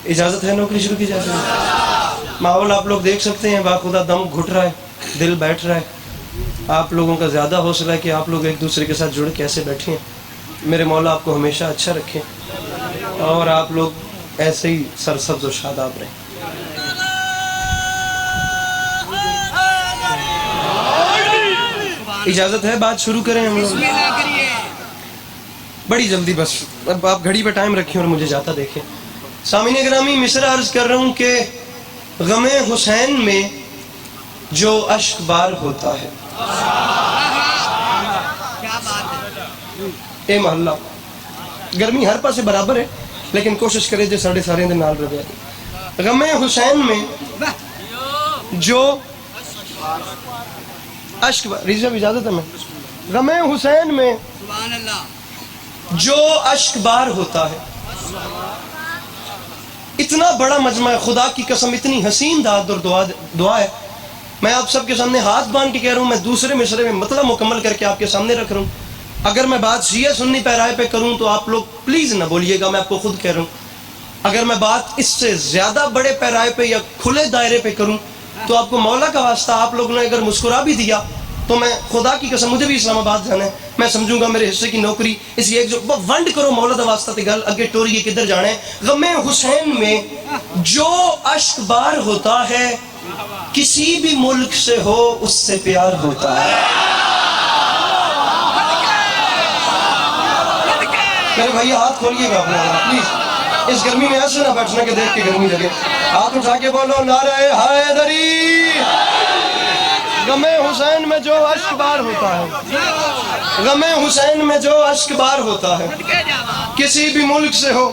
इजाज़त है नौकरी शुरू की जा सकती है। माहौल आप लोग देख सकते हैं, बाखुदा दम घुट रहा है, दिल बैठ रहा है। आप लोगों का ज़्यादा हौसला है कि आप लोग एक दूसरे के साथ जुड़ के ऐसे बैठे हैं। मेरे मौला आपको हमेशा अच्छा रखें और आप लोग ऐसे ही सरसब्ज और शादाब रहें। इजाज़त है, बात शुरू करें हम लोग। बड़ी जल्दी बस, अब आप घड़ी पे टाइम रखें और मुझे जाता देखें। सामीन गिरामी, मिसरा अर्ज कर रहा हूँ कि गमे हुसैन में जो अश्क बार होता है, ए महल्ला गर्मी हर पासे बराबर है, लेकिन कोशिश करें जो साढ़े सारे दिन नाल रहे। गमे हुसैन में जो अश्क बार, रिजब इजाजत है मैं, गमे हुसैन में जो अश्क बार होता है, इतना बड़ा मजमा है, खुदा की कसम इतनी हसीन दाद और दुआ है। मैं आप सबके सामने हाथ बांध के कह रहा हूँ, मैं दूसरे मिसरे में मतलब मुकम्मल करके आपके सामने रख रहा हूँ। अगर मैं बात शिया सुन्नी पैराए पे करूँ तो आप लोग प्लीज ना बोलिएगा, मैं आपको खुद कह रहा हूँ। अगर मैं बात इससे ज्यादा बड़े पैराए पे या खुले दायरे पे करूँ तो आपको मौला का वास्ता, आप लोगों ने अगर मुस्कुरा भी दिया तो मैं खुदा की कसम, मुझे भी इस्लामाबाद जाना है, मैं समझूंगा मेरे हिस्से की नौकरी, इसलिए एक जो वंड करो मौला दा वास्ता ते गल अगे टोरिए किधर जाना है। गमे हुसैन में जो अश्क बार होता है, किसी भी मुल्क से हो उससे प्यार होता है। मेरे भैया हाथ खोलिएगा अपना प्लीज, इस गर्मी में ऐसे ना बैठना कि देख के गर्मी लगे। हाथ उठा के बोलो नारे हैदरी। गमे हुसैन में जो अश्क बार होता है, गमे हुसैन में जो अश्क बार होता है, किसी भी मुल्क से हो।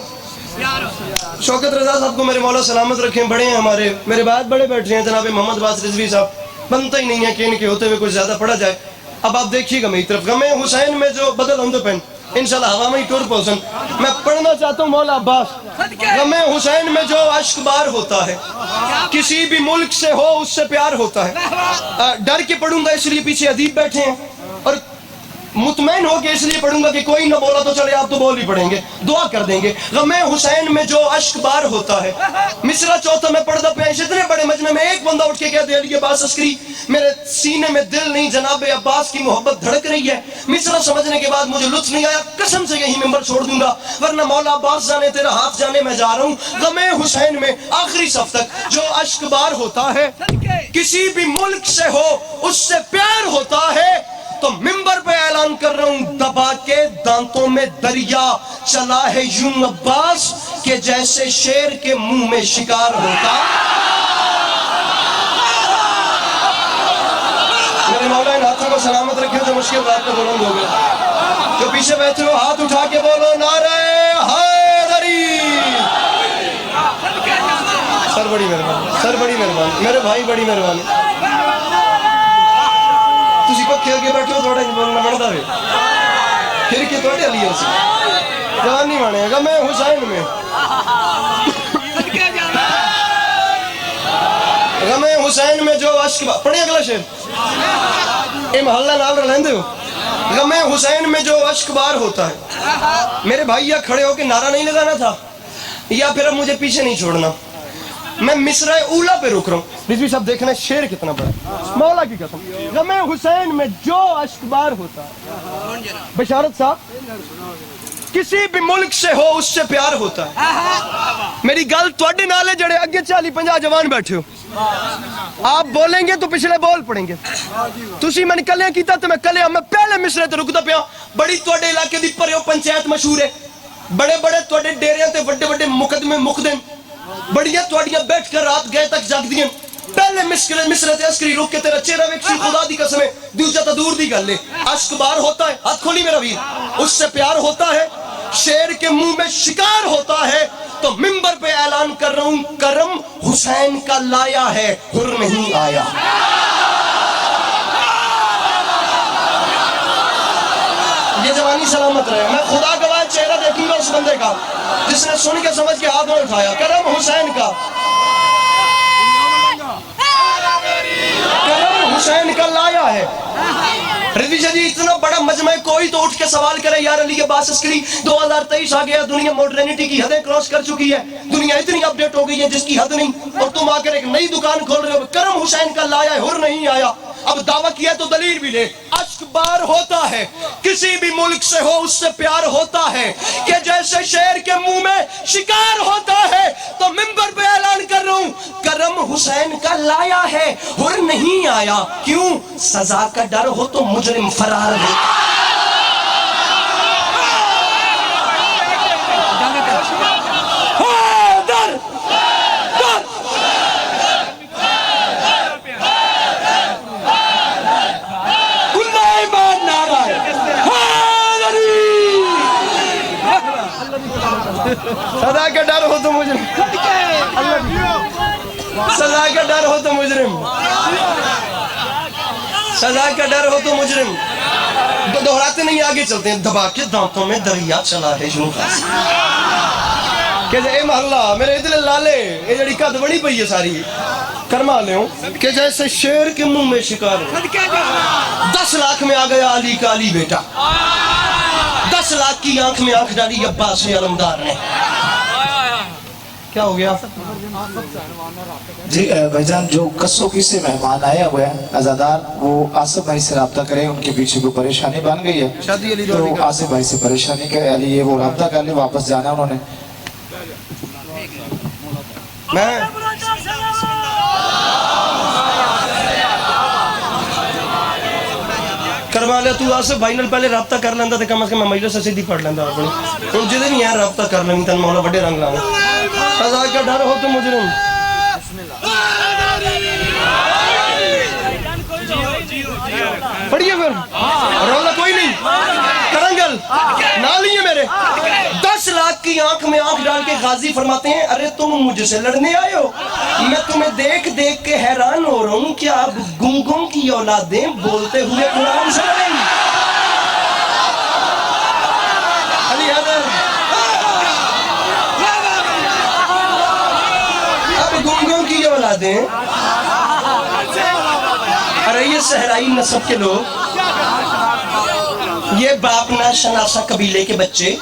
शौकत रजा साहब को मेरे मौला सलामत रखें, बड़े हैं हमारे, मेरे बाद बड़े बैठे हैं जनाब मोहम्मद अब्बास रिजवी साहब, बनता ही नहीं है कि इनके होते हुए कुछ ज्यादा पढ़ा जाए। अब आप देखिएगा मेरी तरफ, गमे हुसैन में जो बदल हम तो पेन इंशाल्लाह हवा में ही टूर पहुंचन, मैं पढ़ना चाहता हूँ मौला अब्बास। गमे हुसैन में जो अश्क बार होता है, किसी भी मुल्क से हो उससे प्यार होता है। डर के पढ़ूंगा इसलिए पीछे अदीब बैठे हैं, और मुतमैन हो के इसलिए पढ़ूंगा कि कोई ना बोला तो चले आप तो बोल ही पड़ेंगे, दुआ कर देंगे। गमे हुसैन में जो अश्क बार होता है, मिसरा चौथा में पढ़ता पे इतने बड़े मजमे में एक बंदा उठ के कहते हैं अली अब्बास अस्करी, मेरे सीने में दिल नहीं, जनाब अब्बास की मोहब्बत धड़क रही है। मिसरा समझने के बाद मुझे लुत्फ नहीं आया, कसम से यही मेंबर छोड़ दूंगा, वरना मौला अब्बास जाने तेरा हाथ जाने मैं जा रहा हूँ। गमे हुसैन में आखिरी सफ तक जो अश्क बार होता है, किसी भी मुल्क से हो उससे प्यार होता है। तो मिंबर पे ऐलान कर रहा हूं, दबा के दांतों में दरिया चला है यूं अब्बास के जैसे शेर के मुंह में शिकार होता। मेरे मौला इन हाथों को सलामत रखे जो मुश्किल बात पे बुलंद हो गए। जो पीछे बैठे हो हाथ उठा के बोलो नारे हैदरी। सर बड़ी मेहरबानी, सर बड़ी मेहरबानी, मेरे भाई बड़ी मेहरबानी। ਤੁਸੀਂ ਪੱਖੇ ਅੱਗੇ ਬੈਠੋ, ਥੋੜਾ ਜਿਹਾ ਬੋਲਣਾ ਬਣਦਾ ਵੇ, ਫਿਰ ਕਿ ਤੁਹਾਡੇ ਲਈ ਅਸੀਂ ਜਾਨ ਨਹੀਂ ਮਾਣੇਗਾ। ਮੈਂ ਹੁਸੈਨ में गमे हुसैन में जो अश्क, पढ़े अगला शेर, ये महल्ला नाल रहंदे हो। गमे हुसैन में जो अश्क बार होता है, मेरे भाई या खड़े होके नारा नहीं लगाना था या फिर अब मुझे पीछे नहीं छोड़ना। मैं मिसरा ऊला पे रुक रहा हूँ। रिजवी साहब देखना है शेर कितना बड़ा, मौला की कसम। गमे हुसैन में जो अश्क बार होता है, बशारत साहब, किसी भी मुल्क से हो उससे प्यार होता है। मेरी गल तुहाडे नाल है जड़े अगे 40-50 जवान बैठे हो, आप बोलेंगे तो पिछले बोल पड़ेंगे। तुसी मैंने कलिया कीता तो मैं कलिया, मैं पहले मिसरे ते रुकदा पिया। बड़ी तुहाडे इलाके दी भरियो पंचायत मशहूर है, बड़े बड़े तुहाडे डेरियां ते वड्डे वड्डे मुकदमे मुकदे, बड़ियां तुहाडियां बैठ कर रात गए तक जागदियां। पहले मिसरे ते अस्करी रुक के तेरा चेहरा वेखी, खुदा दी कसम है, दूजा तो दूर दी गल है। अश्क बार होता है, हाथ खोली मेरा वीर, उससे प्यार होता है, शेर के मुंह में शिकार होता है। तो मिंबर पे ऐलान कर रहा हूं, करम हुसैन का लाया है, हुर नहीं आया। ये जवानी सलामत रहे। मैं खुदा गवाह चेहरा देखूंगा उस बंदे का जिसने सुन के समझ के हाथ में उठाया। करम हुसैन का, करम हुसैन का लाया है, رضوی شاہ جی اتنا بڑا مجمع کوئی تو اٹھ کے سوال کرے یار علی عباس عسکری 2023 آ گیا, دنیا ماڈرنٹی کی حدیں کراس کر چکی ہے, دنیا اتنی اپڈیٹ ہو گئی ہے جس کی حد نہیں, اور تم آ کر ایک نئی دکان کھول رہے ہو. کرم حسین کا لایا ہے, حر نہیں آیا. اب دعویٰ کیا تو دلیل بھی لے. اشک بار ہوتا ہے کسی بھی ملک سے ہو اس سے پیار ہوتا ہے کہ جیسے شیر کے منہ میں شکار ہوتا ہے. تو منبر پہ اعلان کر رہا ہوں کرم حسین کا لایا ہے, حر نہیں آیا. کیوں؟ سزا کا ڈر ہو تو مجرم فرار ہے. سزا کا ڈر ہو تو مجرم, سزا کا ڈر ہو تو مجرم, سزا کا ڈر ہو تو مجرم. دہراتے نہیں آگے چلتے ہیں. دبا کے دانتوں میں دریا چلا ہے یوں کہ اے محلہ میرے ادھر لالے یہ جڑی قد بڑی پئی ہے ساری کرما لے ہوں کہ جیسے شیر کے منہ میں شکار ہو. 10 لاکھ میں آ گیا علی کا علی بیٹا, 10 لاکھ کی آنکھ میں آنکھ ڈالی عباس علمدار نے. کیا ہو گیا جی بھائی جان؟ جو کسوکی سے مہمان آئے ہوئے ہیں عزادار, وہ آصف بھائی سے رابطہ کریں, ان کے پیچھے کوئی پریشانی بن گئی ہے تو آصف بھائی سے پریشانی کے لیے وہ رابطہ کر لیں, واپس جانا ہے انہوں نے. میں کروا لیا تو آصف بھائی نال پہلے رابطہ کر لیندہ تے کم از کم میں مجلس سیدھی پڑھ لیندہ اپنی. ان جدے نہیں ہے رابطہ کر لیں تن مولا بڑے رنگ لاؤں. سزا کا ڈر ہو تو مجرم. پڑھئے پھر رولا کوئی نہیں, کرنگل نالی ہے میرے. 10 لاکھ کی آنکھ میں آنکھ ڈال کے غازی فرماتے ہیں ارے تم مجھ سے لڑنے آئے ہو, میں تمہیں دیکھ دیکھ کے حیران ہو رہا ہوں, کیا اب گنگوں کی اولادیں بولتے ہوئے قرآن سے لڑیں گی. علی حیدر اب گنگوں کی اولادیں, ارے یہ صحرائی نسب کے لوگ, یہ باپ نہ شناسا قبیلے کے بچے,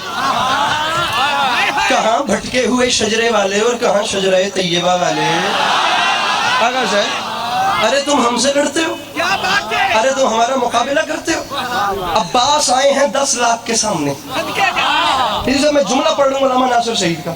کہاں بھٹکے ہوئے شجرے والے اور کہاں شجرہ طیبہ والے. آگا صاحب ارے تم ہم سے لڑتے ہو, ارے تم ہمارا مقابلہ کرتے ہو. عباس آئے ہیں 10 لاکھ کے سامنے. اس سے میں جملہ پڑھ لوں علامہ ناصر شہید کا,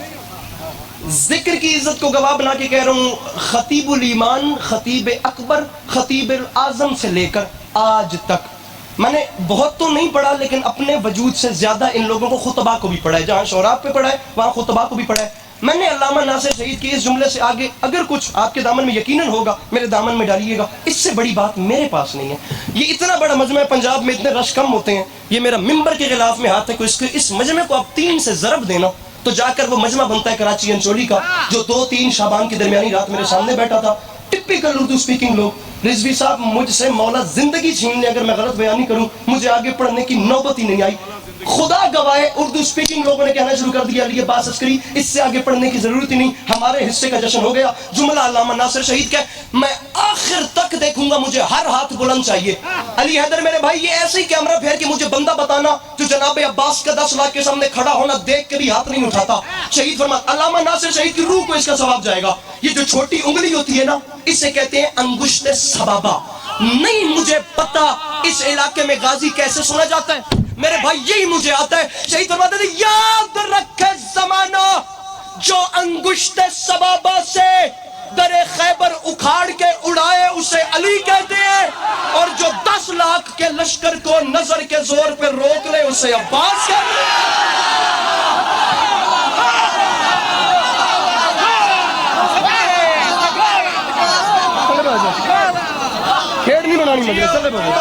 ذکر کی عزت کو گواہ بنا کے کہہ رہا ہوں. خطیب الایمان, خطیب اکبر, خطیب اعظم سے لے کر آج تک میں نے بہت تو نہیں پڑھا, لیکن اپنے وجود سے زیادہ ان لوگوں کو خطبہ کو بھی پڑھا ہے. جہاں شعراء پہ پڑھا ہے وہاں خطبہ کو بھی پڑھا ہے. میں نے علامہ ناصر شہید کی اس جملے سے آگے اگر کچھ آپ کے دامن میں یقیناً ہوگا میرے دامن میں ڈالیے گا. اس سے بڑی بات میرے پاس نہیں ہے. یہ اتنا بڑا مجمع ہے, پنجاب میں اتنے رش کم ہوتے ہیں. یہ میرا ممبر کے غلاف میں ہاتھ ہے کہ اس مجمع کو آپ 3 سے ضرب دینا تو جا کر وہ مجمع بنتا ہے کراچی انچولی کا, جو 2-3 شعبان کی درمیانی رات میرے سامنے بیٹھا تھا. ٹپیکل اردو سپیکنگ لوگ. رضوی صاحب مجھ سے مولا زندگی چھین لے اگر میں غلط بیانی کروں, مجھے آگے پڑھنے کی نوبت ہی نہیں آئی. خدا گواہ اردو سپیکنگ لوگوں نے کہنا شروع کر دیا علی عباس عسکری اس سے آگے پڑھنے کی ضرورت ہی نہیں, ہمارے حصے کا جشن ہو گیا. جملہ علامہ ناصر شہید کا, میں آخر تک دیکھوں گا, مجھے ہر ہاتھ بلند چاہیے. علی حیدر میرے بھائی یہ ایسے ہی کیمرہ پھیر کے مجھے بندہ بتانا جو جناب عباس کا 10 لاکھ کے سامنے کھڑا ہونا دیکھ کے بھی ہاتھ نہیں اٹھاتا. شہید فرماتا علامہ ناصر شہید کی روح کو اس کا ثواب جائے گا. یہ جو چھوٹی انگلی ہوتی ہے نا, اسے کہتے ہیں انگشت سبابہ. نہیں مجھے پتا اس علاقے میں غازی کیسے سنا جاتا ہے میرے بھائی, یہی مجھے آتا ہے. شہید فرماتے ہیں یاد رکھے زمانہ جو انگشت سبابہ سے در خیبر اکھاڑ کے اڑائے اسے علی کہتے ہیں, اور جو 10 لاکھ کے لشکر کو نظر کے زور پہ روک لے اسے عباس کہتے ہیں. کھیڑ نہیں بنانی مجھے, چلے بھائی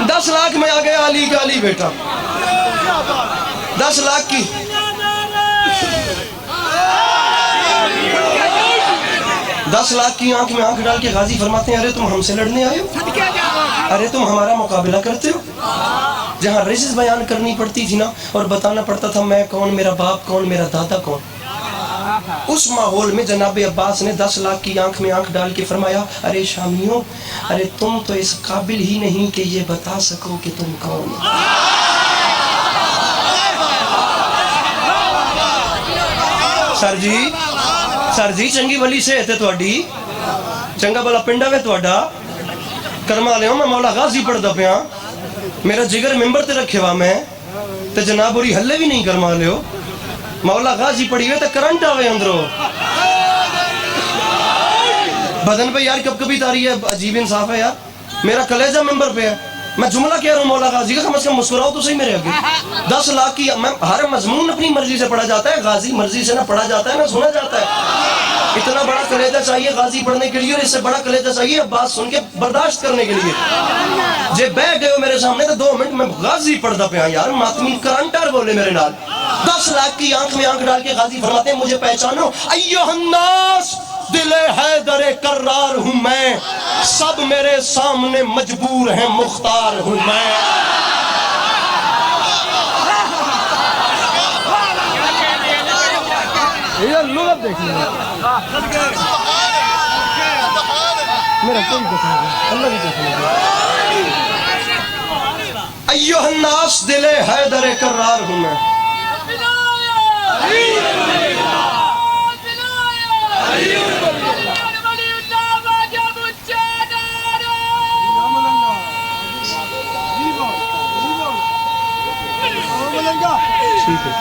10 لاکھ میں آ گیا علی کا علی بیٹا. 10 لاکھ کی 10 لاکھ کی آنکھ میں آنکھ ڈال کے غازی فرماتے ہیں ارے تم ہم سے لڑنے آئے ہو, ارے تم ہمارا مقابلہ کرتے ہو. جہاں ریسز بیان کرنی پڑتی تھی نا اور بتانا پڑتا تھا میں کون, میرا باپ کون, میرا دادا کون, उस माहौल में जनाब अब्बास ने 10 लाख की आंख में आंख डाल के फरमाया, अरे शामियों, अरे तुम तो इस काबिल ही नहीं कि ये बता सको कि तुम कौन हो। सर जी चंगी भली से है तुहाडी, चंगा भला पिंडा वे तुहाडा, करमा लियो मैं मौला गाजी पढ़दा पिया, मेरा जिगर मिंबर ते रखे हुआ मैं ते जनाब उरी हल्ले भी नहीं करवा लियो, मौला गाजी पड़ी हुए तो करंट आवे अंदरों बदन पे यार, कब कभी तारी है, अजीब इंसाफ है यार, मेरा कलेजा मिंबर पे है, मैं जुमला कह रहा हूँ मौला गाजी का, कम से कम मुस्कुराओ तो सही मेरे आगे। 10 लाख की, मैं हर मजमून अपनी मर्जी से पढ़ा जाता है, गाजी मर्जी से ना पढ़ा जाता है ना सुना जाता है। इतना बड़ा कलेजा चाहिए गाजी पढ़ने के लिए, और इससे बड़ा कलेजा चाहिए बात सुन के बर्दाश्त करने के लिए। जे बह गए हो मेरे सामने तो 2 मिनट में गाजी पढ़ता पे यार, मातमी करंटर बोले मेरे नाल। 10 लाख की आंख में आंख डाल के गाजी फरमाते हैं, मुझे पहचानो, अय्युहन्नास दिले हैदर कर्रार हूं मैं, सब मेरे सामने मजबूर हैं, मुख्तार हूं मैं। ये लुग़त देखिए, मेरा कोई कसम नहीं, अल्लाह की कसम। अय्युहन्नास दिले हैदर कर्रार हूं मैं, ठीक है।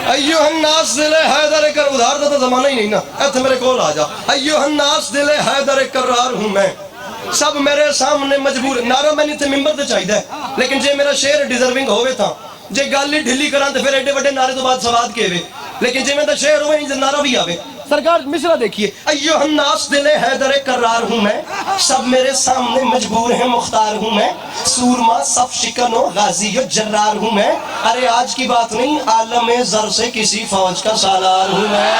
अय्युहन्नास दिले हैदर कर, उधार का तो जमाना ही नहीं ना, ऐसे मेरे कोल आ जा। अय्युहन्नास दिले हैदर कर्रार हूं मैं, सब मेरे सामने मजबूर। नारा मैंने इतने मिंबर ते चाहिए, लेकिन जे मेरा शेर डिजर्विंग होवे था, जे गल ही ढिली करा तो फिर एडे बड़े नारे तो बाद सवाद के वे, लेकिन जे मेरा शेर होवे नहीं नारा भी आवे। सरकार मिसरा देखिए, अय्युहन्नास दिले हैदर कर्रार हूं मैं, सब मेरे सामने मजबूर हैं, मुख्तार हूं मैं, सूरमा सफ शिकनो गाजी जर्रार हूं मैं। अरे आज की बात नहीं, आलम जर से किसी फौज का सालार हूं मैं।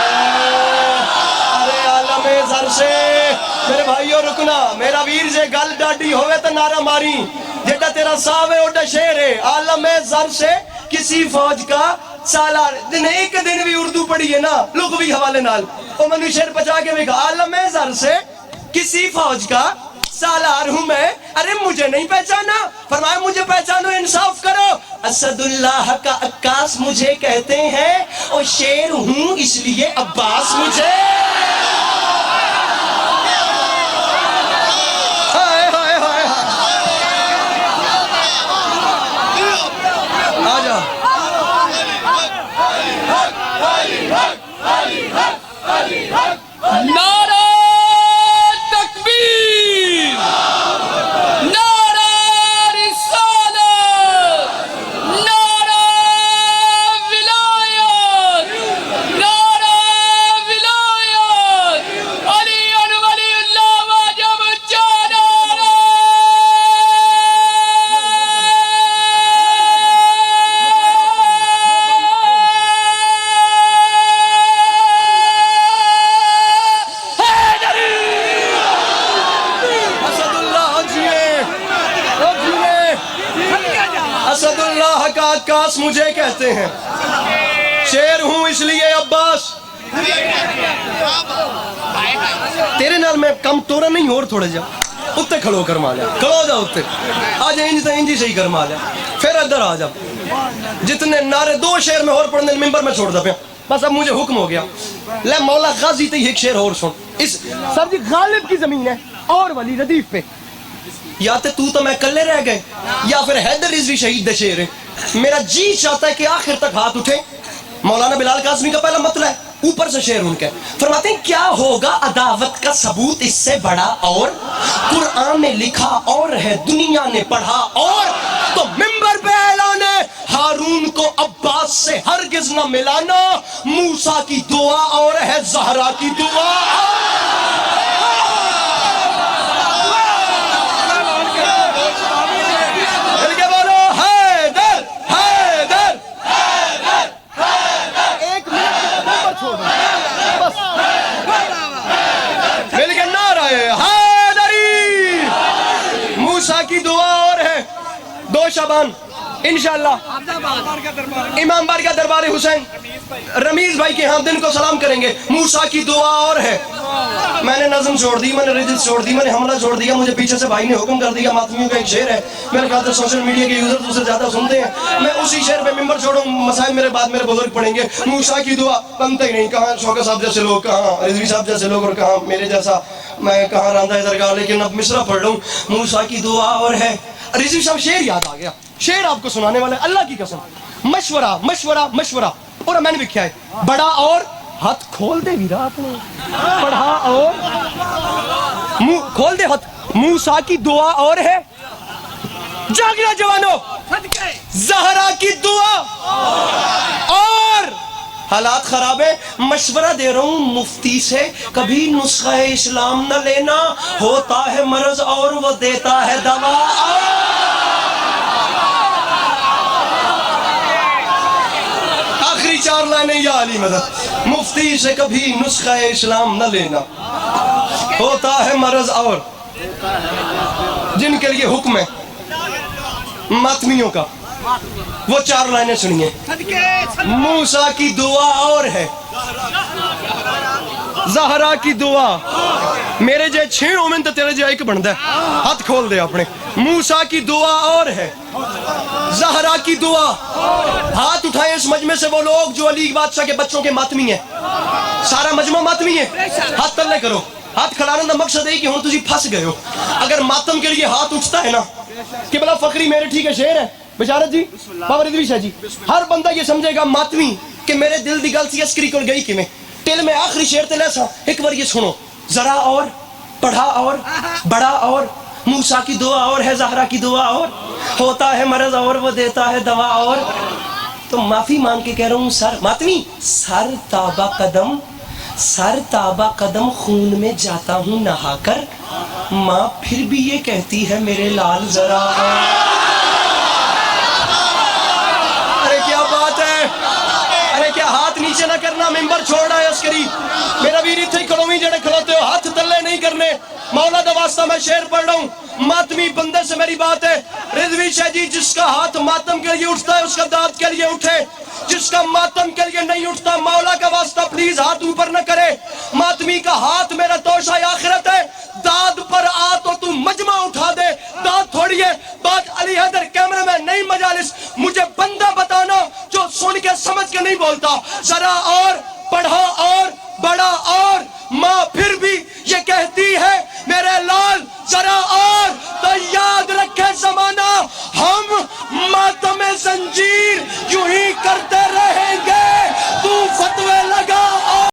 अरे आलम जर से मेरे भाइयों रुकना, मेरा वीर जे गल डाडी होवे तो नारा मारी, जेटा तेरा साव है ओटा शेर है। आलम जर से किसी फौज का सालार, दिन एक दिन भी उर्दू पढ़ी है ना लुग़वी हवाले नाल, ओ मैंने शेर बचा के देखा, आलम जर से किसी फौज का सालार हूं मैं। अरे मुझे नहीं पहचाना, फरमाया मुझे पहचानो, इंसाफ करो। असदुल्लाह का अक्कास मुझे कहते हैं, और शेर हूं इसलिए अब्बास मुझे। हाय हाय हाय आजा। नारा तकबीर, नारा रिसालत, नारा विलायत, नारा विलायत, अली वलीउल्लाह वाजिब जाना। असदुल्लाह का अक्कास मुझे कहते हैं, शेर हूं इसलिए अब्बास। तेरे नाल मैं कम तोरा नहीं, और थोड़ा जा उत्ते खड़ो कर मालिया, खड़ो जा उत्ते, आज इंज तो इंज ही सही कर मालिया, फिर इधर आ जा। जितने नारे 2 शेर में और पढ़ने मिंबर में छोड़ दे, बस अब मुझे हुक्म हो गया। ले मौला गाजी ते एक शेर और सुन, इस सब जी गालिब की जमीन है और वली रदीफ पे, या तो तू तो मैं कल्ले रह गए, या फिर हैदर रिजवी शहीद दे शेर है। मेरा जी चाहता है कि आखिर तक हाथ उठे। मौलाना बिलाल कासमी का पहला मतलब है, ऊपर से शेर उनके फरमाते हैं, क्या होगा अदावत का सबूत इससे बड़ा, और कुरान ने लिखा और है दुनिया ने पढ़ा, और तो मिंबर पे ऐलान है, हारून को अब्बास से हरगिज न मिलाना, मूसा की दुआ और है ज़हरा की दुआ। 2 शाबान इंशाअल्लाह इमाम बारगाह दरबार हुसैन रमीज भाई के यहाँ दिन को सलाम करेंगे। मूसा की दुआ और है। मैंने नज़म छोड़ दी, मैंने रिजिल छोड़ दी, मैंने हमला छोड़ दिया, मुझे पीछे से भाई ने हुक्म कर दिया। मातमियों का एक शेर है, मेरे ख्याल से सोशल मीडिया के यूजर दूसरे ज्यादा सुनते हैं। मैं उसी शेर पे मिंबर छोड़ूं, मसाइल मेरे बाद मेरे बुजुर्ग पढ़ेंगे। मूसा की दुआ बनते ही नहीं। कहाँ शौकत साहब जैसे लोग, कहाँ रिजवी साहब जैसे लोग, और कहाँ मेरे जैसा मैं, कहाँ रांधा दरगाह। लेकिन अब मिसरा पढ़ लूँ, मूसा की दुआ और है। रिजवी साहब शेर याद आ गया, शेर आपको सुनाने वाले, अल्लाह की कसम। मशवरा मशवरा मशवरा, और मैंने भी क्या है, बड़ा और हाथ खोल दे वीरा आपने, पढ़ा और मुंह खोल दे हाथ। मूसा की दुआ और है, जागना जवानों, ज़हरा की दुआ और। हालात खराब है, मशवरा दे रहा हूँ मुफ्ती से, कभी नुस्खा इस्लाम न लेना, होता है मर्ज और वो देता है दवा। आखिरी 4 लाइनें या अली मदद, मुफ्ती से कभी नुस्खा इस्लाम न लेना, होता है मर्ज और। जिनके लिए हुक्म है मातमियों का, वो 4 लाइनें सुनिए। मूसा की दुआ और है, ज़हरा की दुआ, मेरे जे 6 उमिन तो तेरे जे एक बनता है। हाथ खोल दे अपने। मूसा की दुआ और है, ज़हरा की दुआ। हाथ उठाए इस मजमे से वो लोग जो अली बादशाह के बच्चों के मातमी हैं। सारा मजमा मातमी है, हाथ तल्ले करो। हाथ खड़ाने का मकसद है कि हुण तुसी फंस गए हो। अगर मातम के लिए हाथ उठता है ना कि भला फकरी मेरे ठीक है शेर है बिशारत जी, बाबा रिजवी शाह जी, हर बंदा ये समझेगा मातमी कि मेरे दिल दी गल सी अस्करी को गई किवें। टिल में आखिरी शेर ते लेसा, एक बार ये सुनो जरा और, पढ़ा और, बड़ा और, मूसा की दुआ और है, ज़हरा की दुआ और, होता है मर्ज और वो देता है दवा और। तो माफी मांग के कह रहा हूँ सर मातमी, सर ताबा कदम खून में जाता हूँ नहाकर, माँ फिर भी ये कहती है मेरे लाल जरा। अरे क्या बात है, अरे क्या हाथ नीचे ना करना, मिंबर छोड़ रहा है अस्करी। मेरा वीर इतने कड़ोवी जड़े खलोते हो, हाथ तल्ले नहीं करने। मौला दा वास्ता मैं शेर पढ़ रहा हूँ, मातमी बंदे से मेरी बात है। रिजवी शाह जी, जिसका हाथ मातम के लिए उठता है उसका दाद के लिए उठे, जिसका मातम के लिए नहीं उठता मौला का वास्ता प्लीज हाथ ऊपर न करे। मातमी का हाथ मेरा तोशा आखिरत है, दाद पर आ तो तू मजमा उठा दे। दाद थोड़ी है, बात अली हैदर कैमरे में नहीं मजालिस। मुझे बंदा बताना जो सुन के समझ के नहीं बोलता। जरा और, पढ़ा और, बड़ा